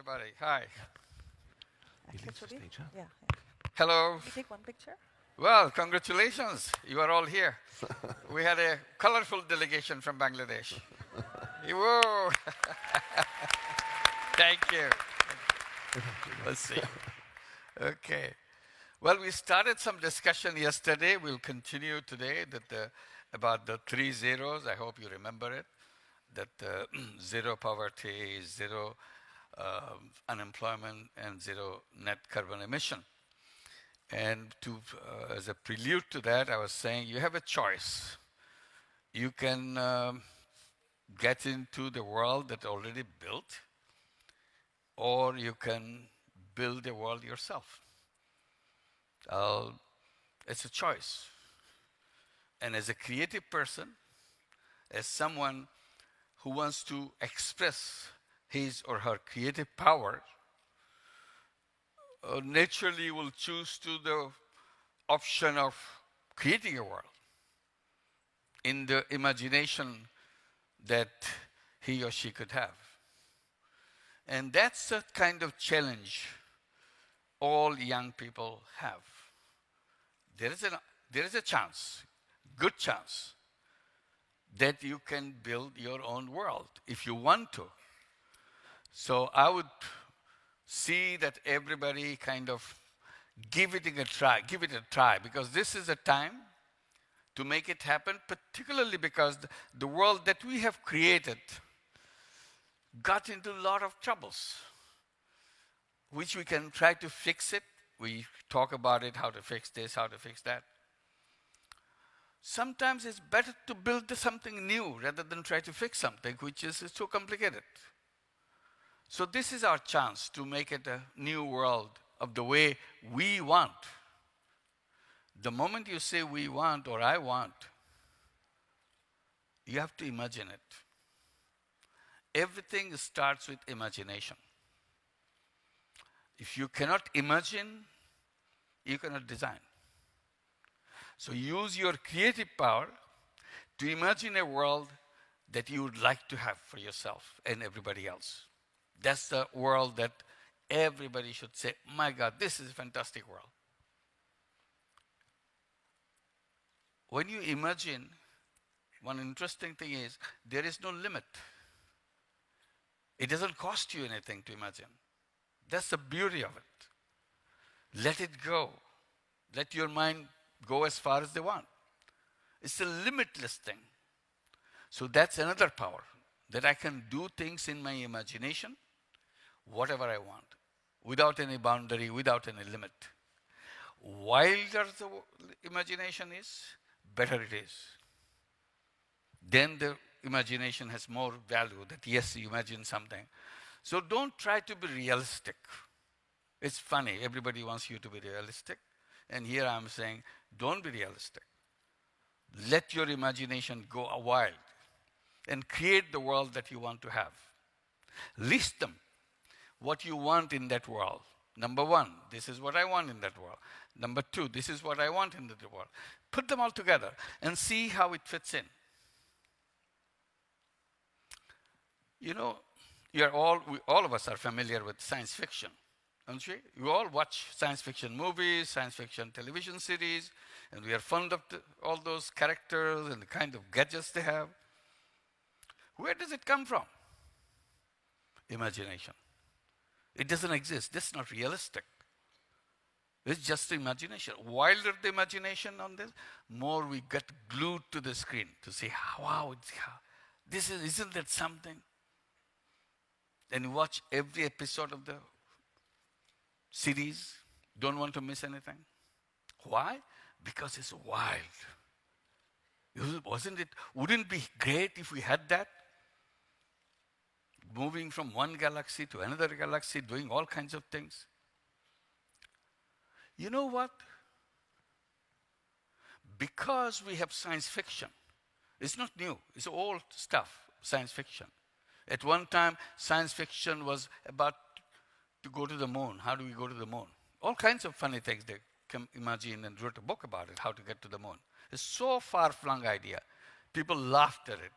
everybody. Hi. He leaves the Actually, stage, huh? yeah. Hello. You take one picture. Well, congratulations. You are all here. We had a colorful delegation from Bangladesh. Whoa. Thank you. Let's see. Okay. Well, we started some discussion yesterday. We'll continue today about the three zeros. I hope you remember it. That zero poverty, zero unemployment, and zero net carbon emission. And as a prelude to that, I was saying you have a choice. You can get into the world that's already built, or you can build the world yourself. It's a choice. And as a creative person, as someone who wants to express his or her creative power, naturally will choose to the option of creating a world in the imagination that he or she could have. And that's the kind of challenge all young people have. There is a chance, good chance, that you can build your own world if you want to. So I would see that everybody kind of give it a try, because this is a time to make it happen, particularly because the world that we have created got into a lot of troubles, which we can try to fix it. We talk about it, how to fix this, how to fix that. Sometimes it's better to build something new rather than try to fix something which is so complicated. So this is our chance to make it a new world of the way we want. The moment you say we want or I want, you have to imagine it. Everything starts with imagination. If you cannot imagine, you cannot design. So use your creative power to imagine a world that you would like to have for yourself and everybody else. That's the world that everybody should say, my God, this is a fantastic world. When you imagine, one interesting thing is there is no limit. It doesn't cost you anything to imagine. That's the beauty of it. Let it go. Let your mind go as far as they want. It's a limitless thing. So that's another power, that I can do things in my imagination, whatever I want, without any boundary, without any limit. Wilder the imagination is, better it is. Then the imagination has more value, that yes, you imagine something. So don't try to be realistic. It's funny, everybody wants you to be realistic. And here I'm saying, don't be realistic. Let your imagination go wild and create the world that you want to have. List them, what you want in that world. Number one, this is what I want in that world. Number two, this is what I want in that world. Put them all together and see how it fits in. You know, all of us are familiar with science fiction, don't we? You all watch science fiction movies, science fiction television series, and we are fond of all those characters and the kind of gadgets they have. Where does it come from? Imagination. It doesn't exist. That's not realistic. It's just imagination. Wilder the imagination on this, more we get glued to the screen to say, wow, isn't that something? And you watch every episode of the series, don't want to miss anything. Why? Because it's wild. Wouldn't it be great if we had that? Moving from one galaxy to another galaxy, doing all kinds of things. You know what? Because we have science fiction, it's not new, it's old stuff, science fiction. At one time, science fiction was about to go to the moon. How do we go to the moon? All kinds of funny things they can imagine and wrote a book about it, how to get to the moon. It's so far-flung idea. People laughed at it.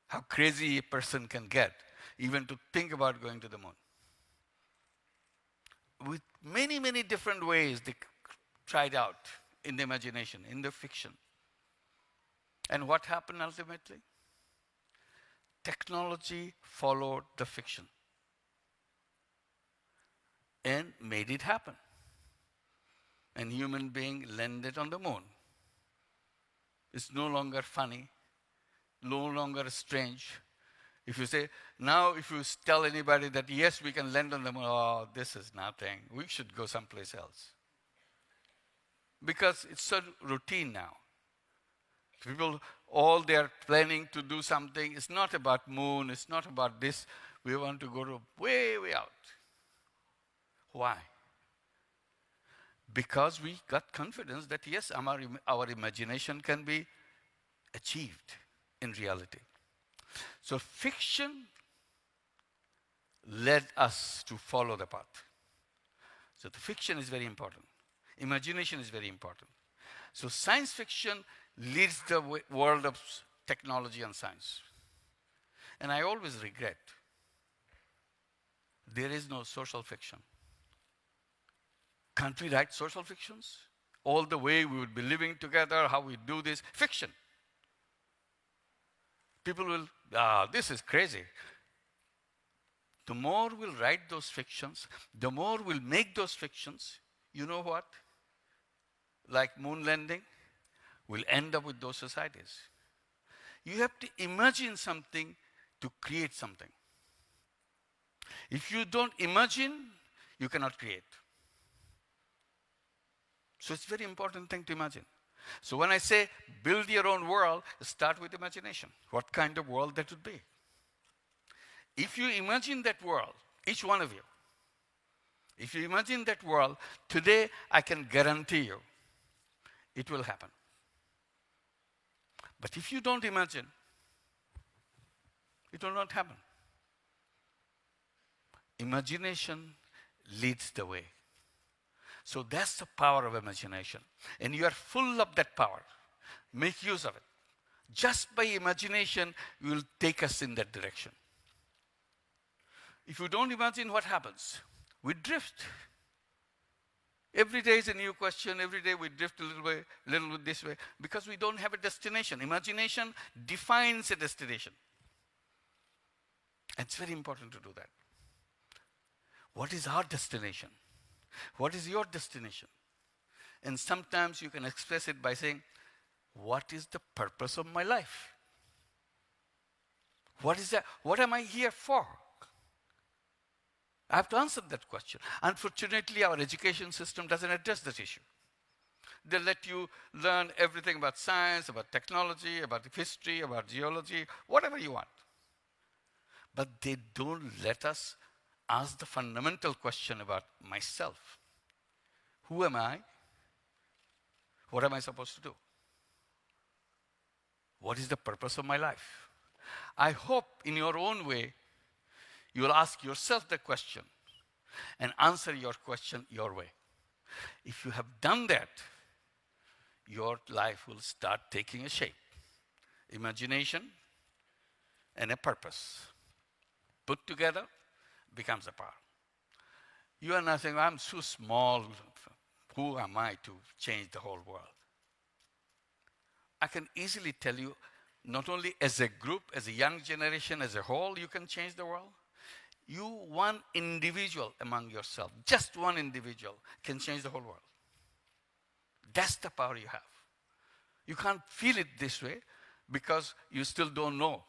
How crazy a person can get, even to think about going to the moon. with many, many different ways they tried out in the imagination, in the fiction. And what happened ultimately? Technology followed the fiction and made it happen. And human being landed on the moon. It's no longer funny, no longer strange. If you say, now if you tell anybody that yes, we can land on the moon, oh, this is nothing. We should go someplace else. Because it's so routine now. People, all they are planning to do something. It's not about moon. It's not about this. We want to go to way, way out. Why? Because we got confidence that yes, our imagination can be achieved in reality. So fiction led us to follow the path. So the fiction is very important. Imagination is very important. So science fiction leads the world of technology and science. And I always regret there is no social fiction. Can't we write social fictions? All the way we would be living together, how we do this. Fiction. People will, this is crazy. The more we'll write those fictions, the more we'll make those fictions, you know what? Like moon landing, we'll end up with those societies. You have to imagine something to create something. If you don't imagine, you cannot create. So it's a very important thing to imagine. So when I say build your own world, start with imagination. What kind of world that would be? If you imagine that world, each one of you, if you imagine that world, today I can guarantee you, it will happen. But if you don't imagine, it will not happen. Imagination leads the way. So that's the power of imagination. And you are full of that power. Make use of it. Just by imagination, you will take us in that direction. If you don't imagine, what happens? We drift. Every day is a new question. Every day we drift a little bit this way, because we don't have a destination. Imagination defines a destination. And it's very important to do that. What is our destination? What is your destination? And sometimes you can express it by saying, what is the purpose of my life? What is that? What am I here for? I have to answer that question. Unfortunately, our education system doesn't address that issue. They let you learn everything about science, about technology, about history, about geology, whatever you want. But they don't let us ask the fundamental question about myself. Who am I? What am I supposed to do? What is the purpose of my life? I hope in your own way, you will ask yourself the question and answer your question your way. If you have done that, your life will start taking a shape. Imagination and a purpose put together becomes a power. You are not saying, I'm so small. Who am I to change the whole world? I can easily tell you, not only as a group, as a young generation, as a whole, you can change the world. You, one individual among yourself, just one individual, can change the whole world. That's the power you have. You can't feel it this way because you still don't know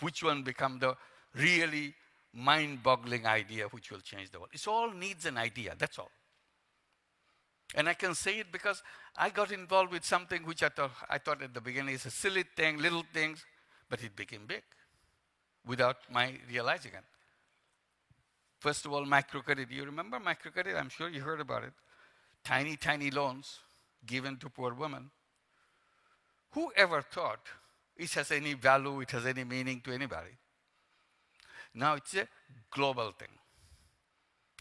which one become the really mind-boggling idea which will change the world. It all needs an idea, that's all. And I can say it because I got involved with something which I thought at the beginning is a silly thing, little things, but it became big without my realizing it. First of all, microcredit. You remember microcredit? I'm sure you heard about it. Tiny, tiny loans given to poor women. Who ever thought it has any value, it has any meaning to anybody? Now it's a global thing.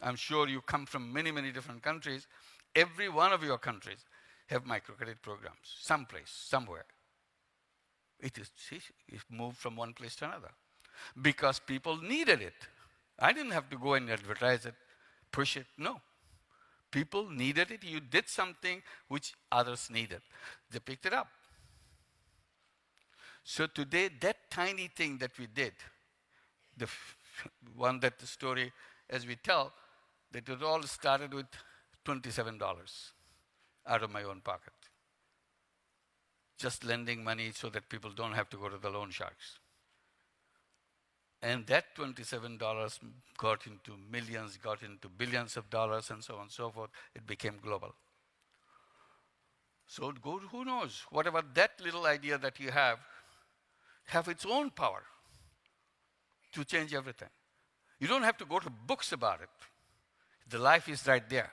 I'm sure you come from many, many different countries. Every one of your countries have microcredit programs, someplace, somewhere. It moved from one place to another because people needed it. I didn't have to go and advertise it, push it, no. People needed it. You did something which others needed. They picked it up. So today, that tiny thing that we did, the one that the story, as we tell, that it all started with $27 out of my own pocket. Just lending money so that people don't have to go to the loan sharks. And that $27 got into millions, got into billions of dollars, and so on and so forth. It became global. So who knows? Whatever that little idea that you have its own power to change everything. You don't have to go to books about it. The life is right there.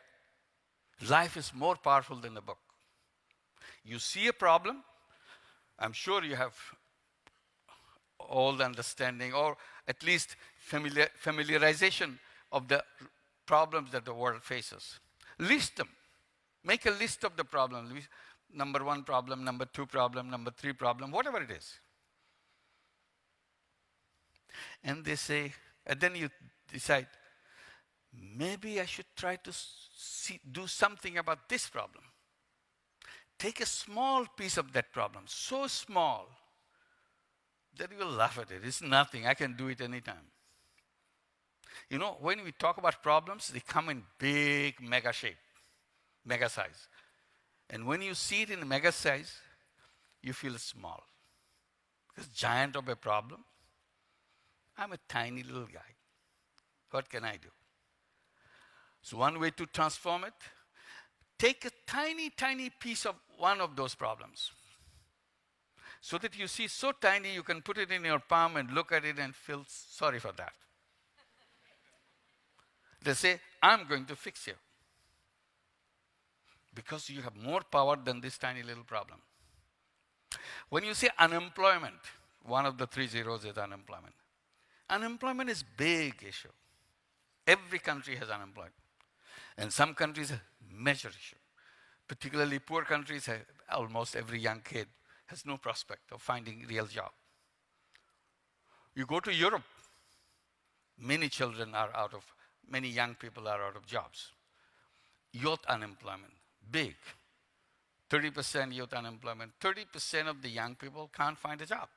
Life is more powerful than the book. You see a problem, I'm sure you have all the understanding or at least familiarization of the problems that the world faces. List them. Make a list of the problems. Number 1 problem, number 2 problem, number 3 problem, whatever it is. And they say, and then you decide, maybe I should try to do something about this problem. Take a small piece of that problem, so small that you will laugh at it. It's nothing. I can do it anytime. You know, when we talk about problems, they come in big, mega shape, mega size. And when you see it in mega size, you feel small. Because giant of a problem, I'm a tiny little guy. What can I do? So one way to transform it, take a tiny, tiny piece of one of those problems. So that you see so tiny, you can put it in your palm and look at it and feel sorry for that. They say, I'm going to fix you. Because you have more power than this tiny little problem. When you say unemployment, one of the 3 zeros is unemployment. Unemployment is big issue. Every country has unemployment. And some countries have major issue. Particularly poor countries, almost every young kid has no prospect of finding a real job. You go to Europe, many young people are out of jobs. Youth unemployment, big. 30% youth unemployment. 30% of the young people can't find a job.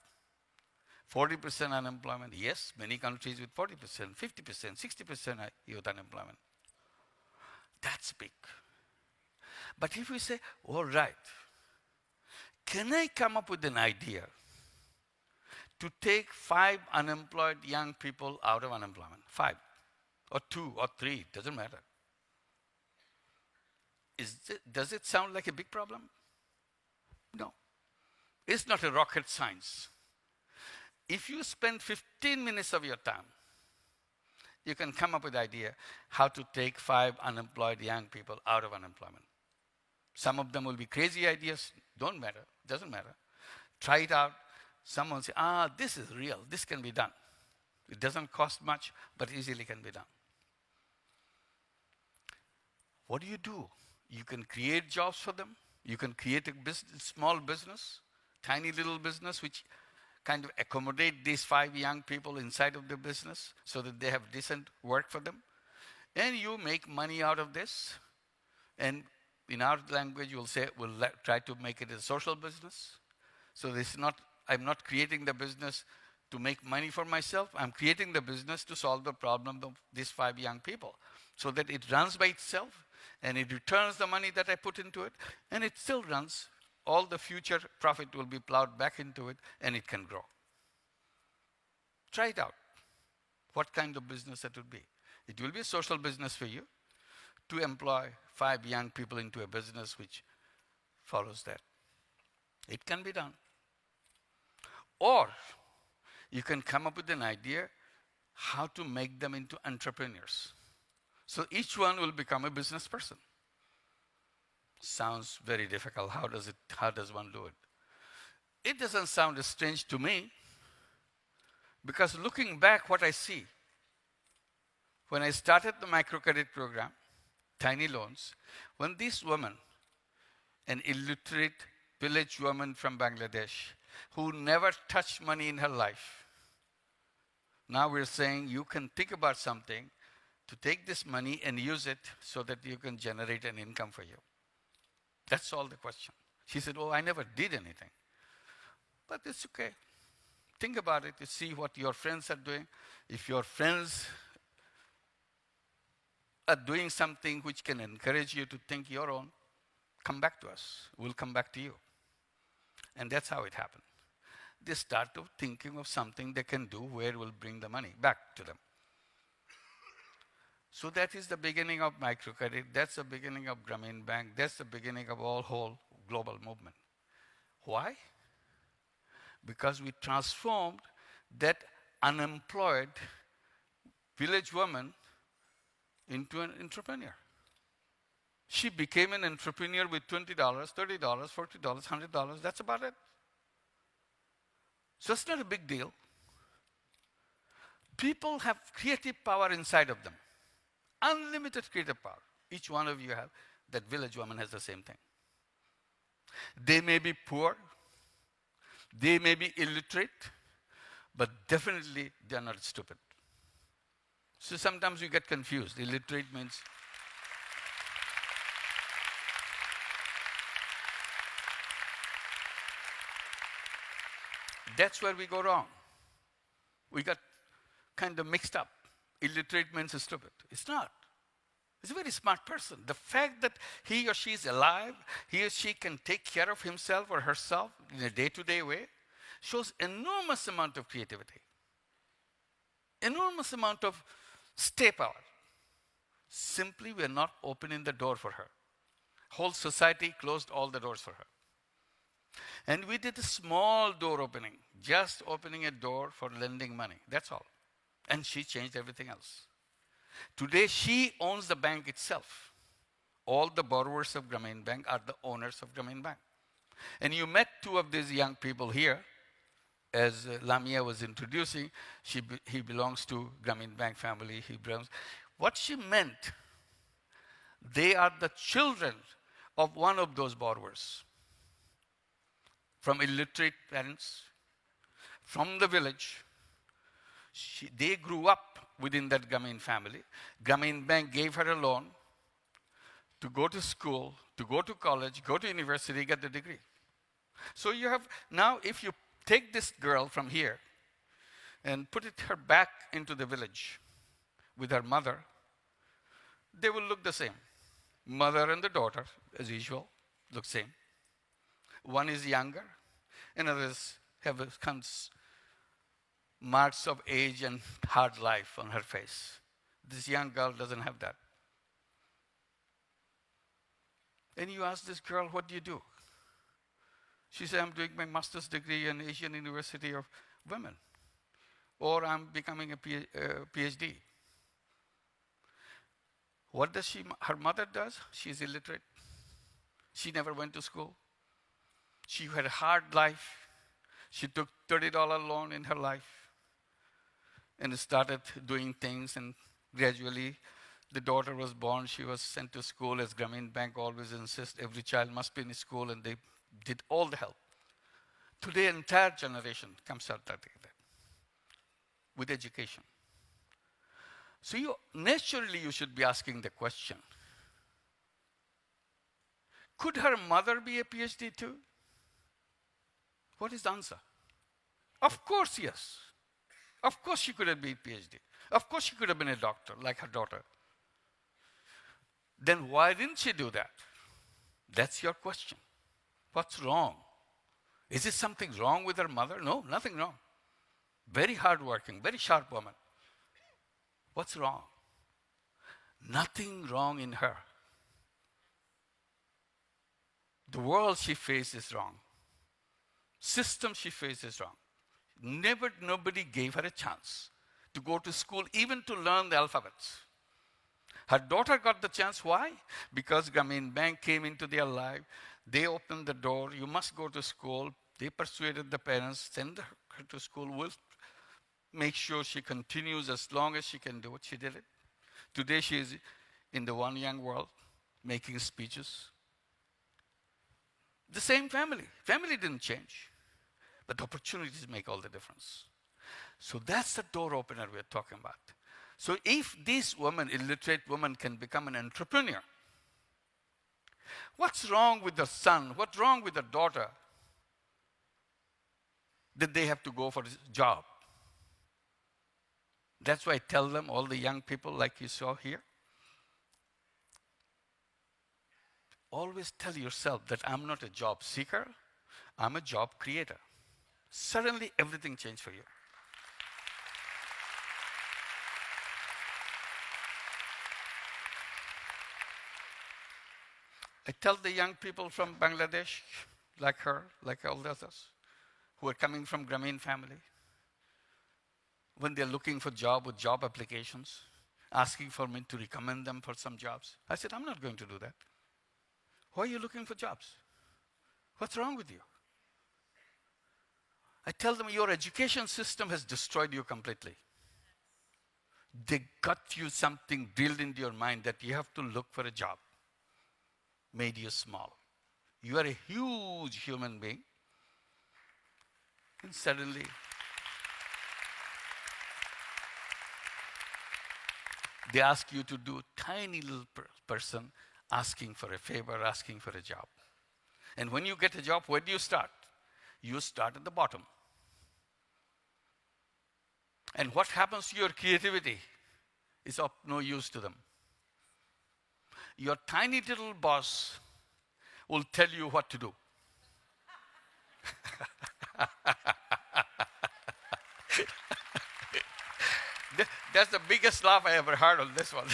40% unemployment, yes, many countries with 40%, 50%, 60% youth unemployment. That's big. But if we say, all right, can I come up with an idea to take 5 unemployed young people out of unemployment? 5, or 2, or 3, doesn't matter. Does it sound like a big problem? No. It's not a rocket science. If you spend 15 minutes of your time, you can come up with an idea how to take 5 unemployed young people out of unemployment. Some of them will be crazy ideas, doesn't matter. Try it out. Someone say, this is real, this can be done. It doesn't cost much, but easily can be done. What do? You can create jobs for them. You can create a small business, tiny little business, which kind of accommodate these 5 young people inside of the business so that they have decent work for them. And you make money out of this. And in our language, we'll say, we'll try to make it a social business. So I'm not creating the business to make money for myself. I'm creating the business to solve the problem of these 5 young people so that it runs by itself and it returns the money that I put into it and it still runs. All the future profit will be plowed back into it and it can grow. Try it out. What kind of business it will be? It will be a social business for you to employ 5 young people into a business which follows that. It can be done. Or you can come up with an idea how to make them into entrepreneurs. So each one will become a business person. Sounds very difficult. How does one do it? It doesn't sound strange to me because looking back what I see, when I started the microcredit program, tiny loans, when this woman, an illiterate village woman from Bangladesh, who never touched money in her life, now we're saying you can think about something to take this money and use it so that you can generate an income for you. That's all the question. She said, oh, I never did anything. But it's okay. Think about it. You see what your friends are doing. If your friends are doing something which can encourage you to think your own, come back to us. We'll come back to you. And that's how it happened. They started thinking of something they can do where will bring the money back to them. So that is the beginning of microcredit. That's the beginning of Grameen Bank. That's the beginning of all whole global movement. Why? Because we transformed that unemployed village woman into an entrepreneur. She became an entrepreneur with $20, $30, $40, $100. That's about it. So it's not a big deal. People have creative power inside of them. Unlimited creative power. Each one of you have. That village woman has the same thing. They may be poor. They may be illiterate. But definitely they are not stupid. So sometimes we get confused. Illiterate means that's where we go wrong. We got kind of mixed up. Illiterate means stupid. It's not. It's a very smart person. The fact that he or she is alive, he or she can take care of himself or herself in a day-to-day way, shows enormous amount of creativity. Enormous amount of stay power. Simply, we are not opening the door for her. Whole society closed all the doors for her. And we did a small door opening, just opening a door for lending money. That's all. And she changed everything else. Today, she owns the bank itself. All the borrowers of Grameen Bank are the owners of Grameen Bank. And you met two of these young people here. As Lamia was introducing, he belongs to Grameen Bank family. What she meant, they are the children of one of those borrowers. From illiterate parents, from the village. They grew up within that Grameen family. Grameen Bank gave her a loan to go to school, to go to college, go to university, get the degree. So you have, now if you take this girl from here and put her back into the village with her mother, they will look the same. Mother and the daughter, as usual, look same. One is younger, and others have marks of age and hard life on her face. This young girl doesn't have that. And you ask this girl, what do you do? She said, I'm doing my master's degree in Asian University of Women. Or I'm becoming a PhD. What does her mother does? She's illiterate. She never went to school. She had a hard life. She took $30 loan in her life and started doing things, and gradually the daughter was born. She was sent to school, as Grameen Bank always insists every child must be in school, and they did all the help. Today, entire generation comes out that way, with education. So naturally you should be asking the question, could her mother be a PhD too? What is the answer? Of course, yes. Of course she could have been a PhD. Of course she could have been a doctor, like her daughter. Then why didn't she do that? That's your question. What's wrong? Is it something wrong with her mother? No, nothing wrong. Very hardworking, very sharp woman. What's wrong? Nothing wrong in her. The world she faces is wrong. System she faces wrong. Nobody gave her a chance to go to school, even to learn the alphabets. Her daughter got the chance. Why? Because Grameen Bank came into their life. They opened the door. You must go to school. They persuaded the parents, send her to school. We'll make sure she continues as long as she can do it. She did it. Today she is in the one young world, making speeches. The same family. Family didn't change. But opportunities make all the difference. So that's the door opener we're talking about. So if this woman, illiterate woman, can become an entrepreneur, what's wrong with the son? What's wrong with the daughter that they have to go for a job? That's why I tell them, all the young people like you saw here, always tell yourself that I'm not a job seeker, I'm a job creator. Suddenly everything changed for you. I tell the young people from Bangladesh, like her, like all the others, who are coming from Grameen family, when they're looking for job with job applications, asking for me to recommend them for some jobs. I said, I'm not going to do that. Why are you looking for jobs? What's wrong with you? I tell them, your education system has destroyed you completely. They got you something drilled into your mind that you have to look for a job. Made you small. You are a huge human being. And suddenly, they ask you to do tiny little person asking for a favor, asking for a job. And when you get a job, where do you start? You start at the bottom. And what happens to your creativity is of no use to them. Your tiny little boss will tell you what to do. That's the biggest laugh I ever heard on this one.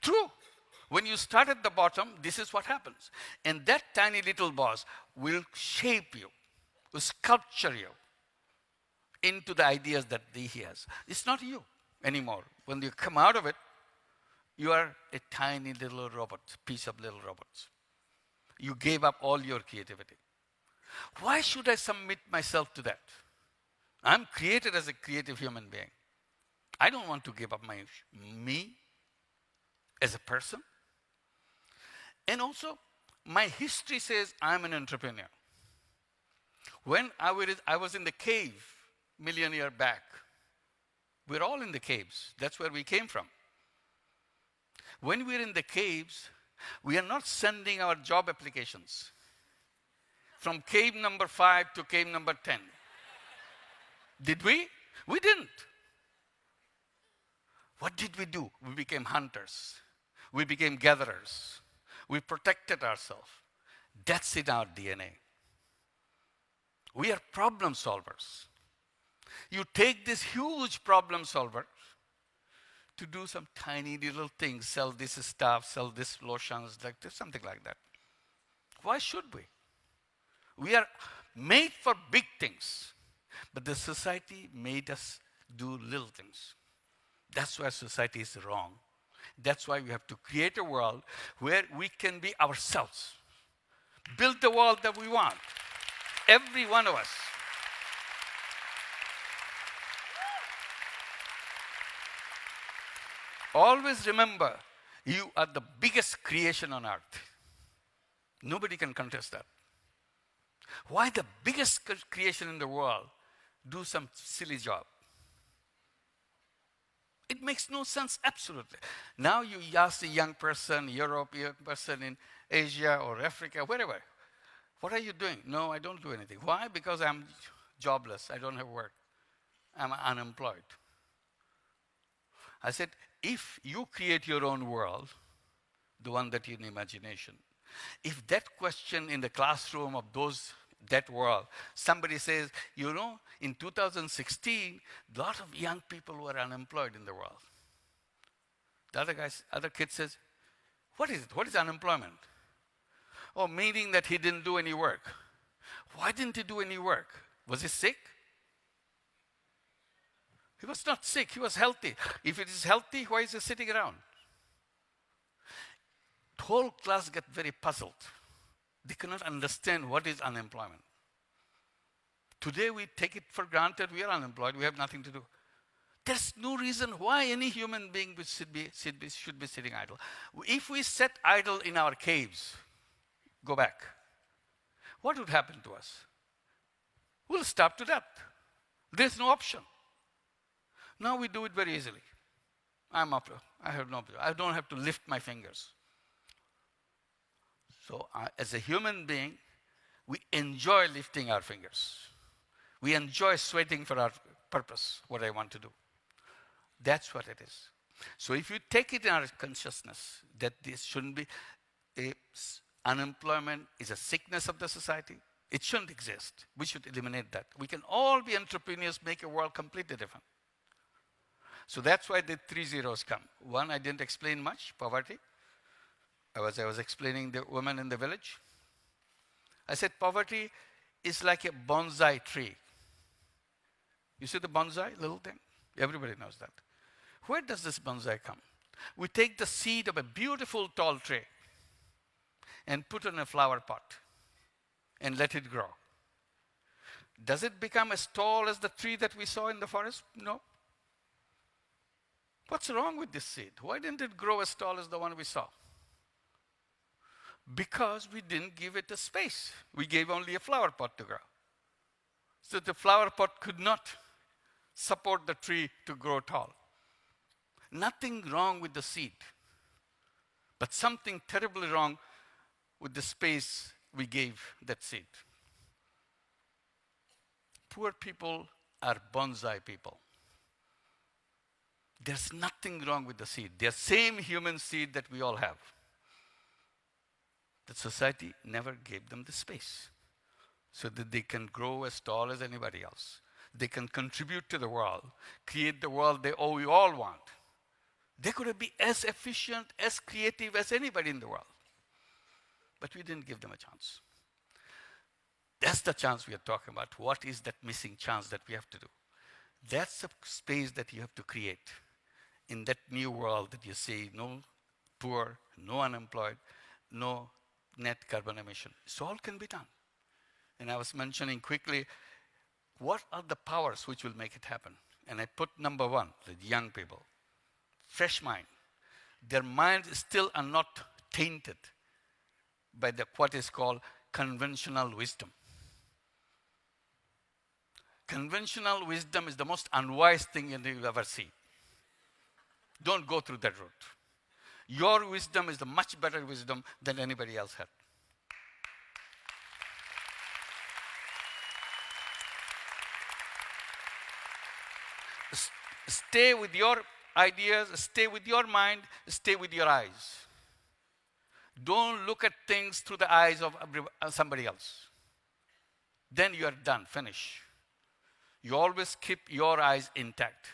True. When you start at the bottom, this is what happens. And that tiny little boss will shape you, will sculpture you into the ideas that he has. It's not you anymore. When you come out of it, you are a tiny little robot, piece of little robots. You gave up all your creativity. Why should I submit myself to that? I'm created as a creative human being. I don't want to give up me as a person. And also, my history says I'm an entrepreneur. When I was in the cave million years back, we're all in the caves. That's where we came from. When we're in the caves, we are not sending our job applications from cave number 5 to cave number 10. Did we? We didn't. What did we do? We became hunters. We became gatherers. We protected ourselves. That's in our DNA. We are problem solvers. You take this huge problem solver to do some tiny little things, sell this stuff, sell this lotions, like this, something like that. Why should we? We are made for big things, but the society made us do little things. That's why society is wrong. That's why we have to create a world where we can be ourselves. Build the world that we want. Every one of us. Always remember, you are the biggest creation on earth. Nobody can contest that. Why the biggest creation in the world do some silly job? It makes no sense, absolutely. Now you ask a young person, European person in Asia or Africa, wherever, what are you doing? No, I don't do anything. Why? Because I'm jobless. I don't have work. I'm unemployed. I said, if you create your own world, the one that you in imagination, if that question in the classroom of that world, somebody says, you know, in 2016, a lot of young people were unemployed in the world. The other kid says, what is it? What is unemployment? Oh, meaning that he didn't do any work. Why didn't he do any work? Was he sick? He was not sick, he was healthy. If it is healthy, why is he sitting around? The whole class got very puzzled. They cannot understand what is unemployment. Today we take it for granted we are unemployed, we have nothing to do. There's no reason why any human being should be sitting idle. If we sat idle in our caves, go back, what would happen to us? We'll starve to death. There's no option. Now we do it very easily. I'm up. I don't have to lift my fingers. So as a human being, we enjoy lifting our fingers. We enjoy sweating for our purpose, what I want to do. That's what it is. So if you take it in our consciousness that this shouldn't be, unemployment is a sickness of the society, it shouldn't exist. We should eliminate that. We can all be entrepreneurs, make a world completely different. So that's why the 3 zeros come. One, I didn't explain much, poverty. I was explaining the woman in the village. I said poverty is like a bonsai tree. You see the bonsai, little thing? Everybody knows that. Where does this bonsai come? We take the seed of a beautiful tall tree and put it in a flower pot and let it grow. Does it become as tall as the tree that we saw in the forest? No. What's wrong with this seed? Why didn't it grow as tall as the one we saw? Because we didn't give it a space. We gave only a flower pot to grow. So the flower pot could not support the tree to grow tall. Nothing wrong with the seed, but something terribly wrong with the space we gave that seed. Poor people are bonsai people. There's nothing wrong with the seed. They're same human seed that we all have. The society never gave them the space so that they can grow as tall as anybody else. They can contribute to the world, create the world we all want. They could be as efficient, as creative as anybody in the world. But we didn't give them a chance. That's the chance we are talking about. What is that missing chance that we have to do? That's the space that you have to create in that new world that you see, no poor, no unemployed, no net carbon emission. So all can be done. And I was mentioning quickly, what are the powers which will make it happen? And I put number one, the young people. Fresh mind. Their minds still are not tainted by what is called conventional wisdom. Conventional wisdom is the most unwise thing you'll ever see. Don't go through that route. Your wisdom is the much better wisdom than anybody else had. Stay with your ideas, stay with your mind, stay with your eyes. Don't look at things through the eyes of somebody else. Then you are done, finish. You always keep your eyes intact.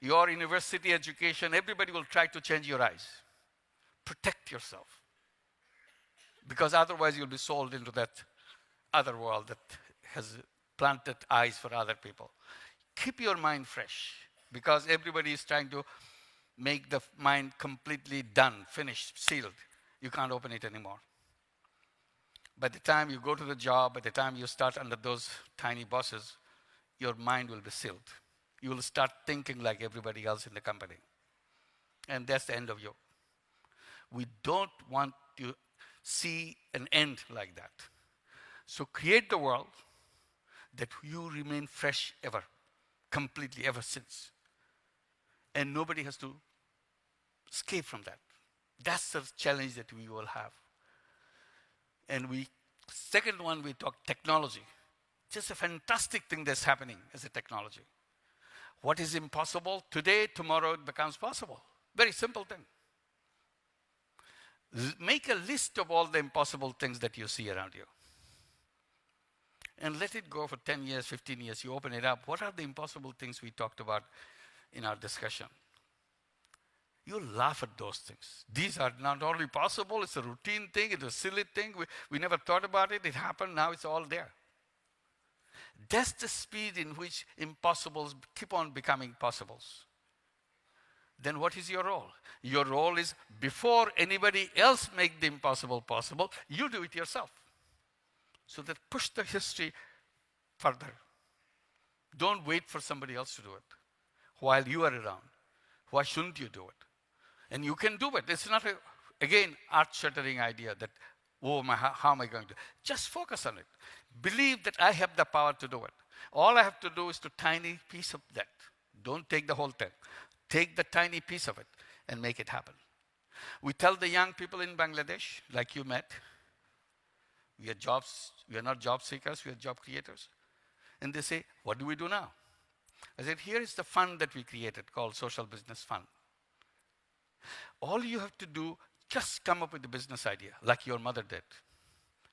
Your university education, everybody will try to change your eyes. Protect yourself. Because otherwise you'll be sold into that other world that has planted eyes for other people. Keep your mind fresh. Because everybody is trying to make the mind completely done, finished, sealed. You can't open it anymore. By the time you go to the job, by the time you start under those tiny bosses, your mind will be sealed. You will start thinking like everybody else in the company. And that's the end of you. We don't want to see an end like that. So create the world that you remain fresh ever, completely ever since. And nobody has to escape from that. That's the challenge that we will have. And second one, we talk technology. Just a fantastic thing that's happening as a technology. What is impossible today, tomorrow it becomes possible. Very simple thing. Make a list of all the impossible things that you see around you. And let it go for 10 years, 15 years. You open it up. What are the impossible things we talked about in our discussion? You laugh at those things. These are not only possible, it's a routine thing, it's a silly thing. We never thought about it, it happened, now it's all there. That's the speed in which impossibles keep on becoming possibles. Then what is your role? Your role is before anybody else make the impossible possible, you do it yourself. So that push the history further. Don't wait for somebody else to do it while you are around. Why shouldn't you do it? And you can do it. It's not, again, earth-shattering idea that, how am I going to? Just focus on it. Believe that I have the power to do it. All I have to do is to tiny piece of that. Don't take the whole thing. Take the tiny piece of it and make it happen. We tell the young people in Bangladesh, like you met, we are not job seekers, we are job creators. And they say, what do we do now? I said, here is the fund that we created called Social Business Fund. All you have to do, just come up with a business idea, like your mother did.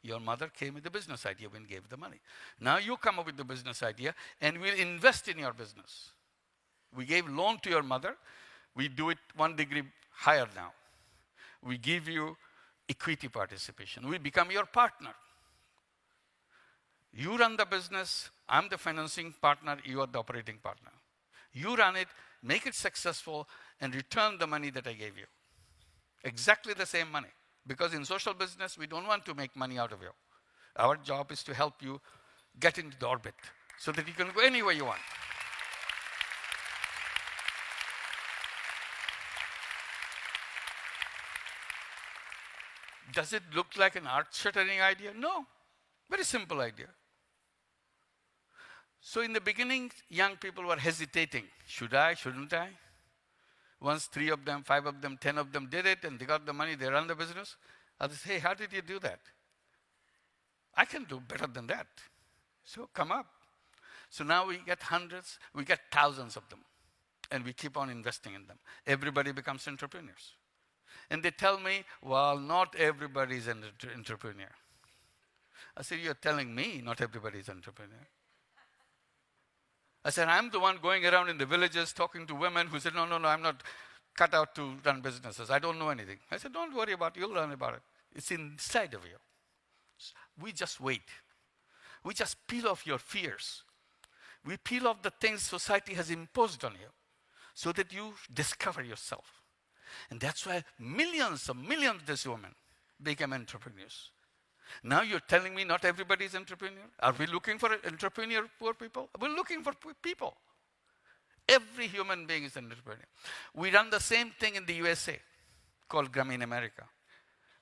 Your mother came with the business idea when gave the money. Now you come up with the business idea and we'll invest in your business. We gave loan to your mother. We do it 1 degree higher now. We give you equity participation. We become your partner. You run the business, I'm the financing partner, you are the operating partner. You run it, make it successful, and return the money that I gave you. Exactly the same money. Because in social business, we don't want to make money out of you. Our job is to help you get into the orbit so that you can go anywhere you want. Does it look like an earth-shattering idea? No. Very simple idea. So in the beginning, young people were hesitating. Should I, shouldn't I? Once 3 of them, 5 of them, 10 of them did it and they got the money, they run the business. Others say, hey, how did you do that? I can do better than that. So come up. So now we get hundreds, we get thousands of them. And we keep on investing in them. Everybody becomes entrepreneurs. And they tell me, well, not everybody is an entrepreneur. I said, you're telling me not everybody is an entrepreneur. I said, I'm the one going around in the villages talking to women who said, no, I'm not cut out to run businesses. I don't know anything. I said, don't worry about it. You'll learn about it. It's inside of you. We just wait. We just peel off your fears. We peel off the things society has imposed on you so that you discover yourself. And that's why millions of these women become entrepreneurs. Now you're telling me not everybody is entrepreneur? Are we looking for entrepreneur poor people? We're looking for people. Every human being is an entrepreneur. We run the same thing in the USA called Grameen America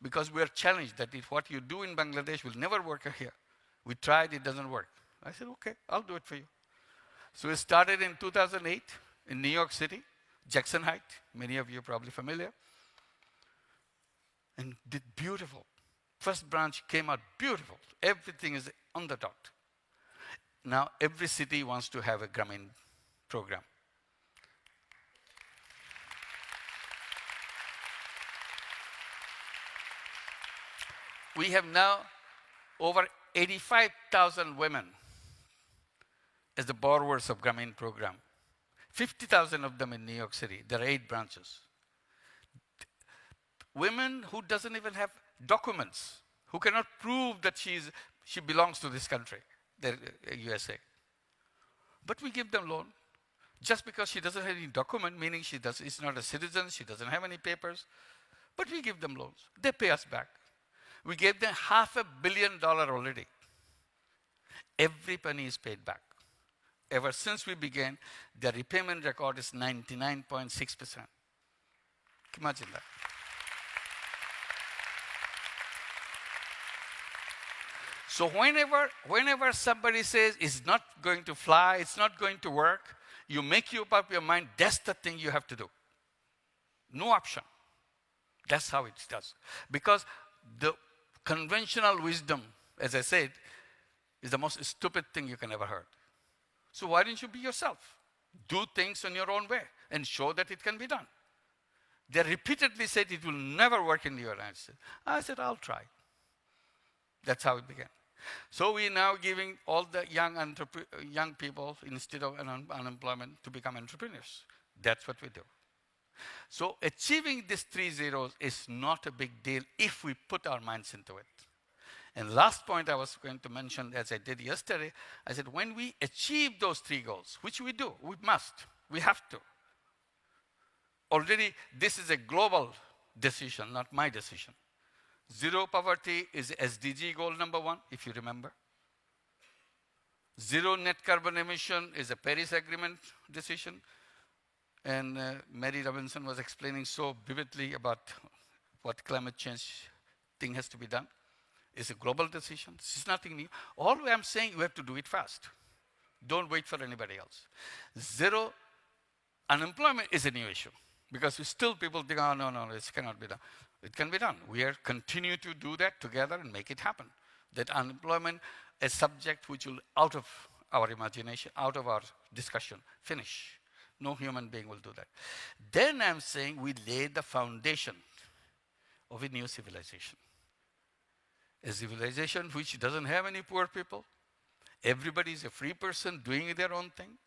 because we are challenged that if what you do in Bangladesh will never work here. We tried, it doesn't work. I said, okay, I'll do it for you. So we started in 2008 in New York City, Jackson Heights. Many of you are probably familiar. And did beautiful. First branch came out beautiful. Everything is on the dot. Now every city wants to have a Grameen program. We have now over 85,000 women as the borrowers of Grameen program. 50,000 of them in New York City. There are 8 branches. Women who doesn't even have documents, who cannot prove that she belongs to this country, the USA. But we give them loan. Just because she doesn't have any document, meaning is not a citizen, she doesn't have any papers, but we give them loans. They pay us back. We gave them $500 million already. Every penny is paid back. Ever since we began, the repayment record is 99.6%. Imagine that. So whenever somebody says it's not going to fly, it's not going to work, you make up your mind, that's the thing you have to do. No option. That's how it does. Because the conventional wisdom, as I said, is the most stupid thing you can ever heard. So why don't you be yourself? Do things in your own way and show that it can be done. They repeatedly said it will never work in the United States. I said, I'll try. That's how it began. So we're now giving all the young people, instead of unemployment, to become entrepreneurs. That's what we do. So achieving these 3 zeros is not a big deal if we put our minds into it. And last point I was going to mention, as I did yesterday, I said when we achieve those 3 goals, which we do, we must, we have to. Already, this is a global decision, not my decision. Zero poverty is SDG goal number 1, if you remember. Zero net carbon emission is a Paris Agreement decision. And Mary Robinson was explaining so vividly about what climate change thing has to be done. It's a global decision. This is nothing new. All I'm saying, you have to do it fast. Don't wait for anybody else. Zero Unemployment is a new issue because people think, oh, no, this cannot be done. It can be done. We are continue to do that together and make it happen. That unemployment, a subject which will out of our imagination, out of our discussion, finish. No human being will do that. Then I'm saying we lay the foundation of a new civilization. A civilization which doesn't have any poor people. Everybody is a free person doing their own thing.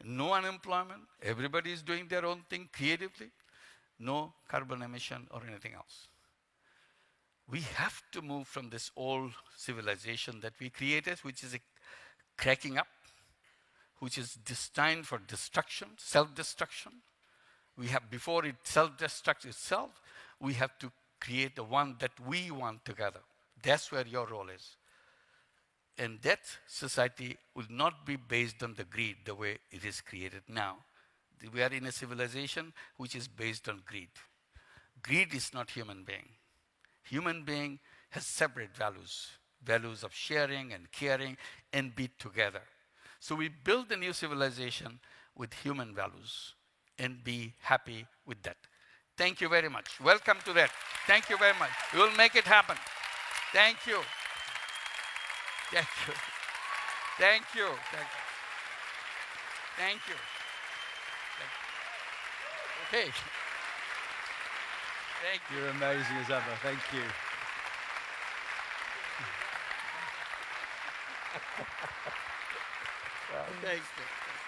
No unemployment. Everybody is doing their own thing creatively. No carbon emission or anything else. We have to move from this old civilization that we created, which is a cracking up, which is destined for destruction, self-destruction. We have, before it self-destructs itself, we have to create the one that we want together. That's where your role is. And that society will not be based on the greed the way it is created now. We are in a civilization which is based on greed. Greed is not human being. Human being has separate values, values of sharing and caring and be together. So we build a new civilization with human values and be happy with that. Thank you very much. Welcome to that. Thank you very much. We will make it happen. Thank you. Thank you. Thank you. Thank you. Thank you. Okay. Thank you. You're amazing as ever. Thank you. Thank you.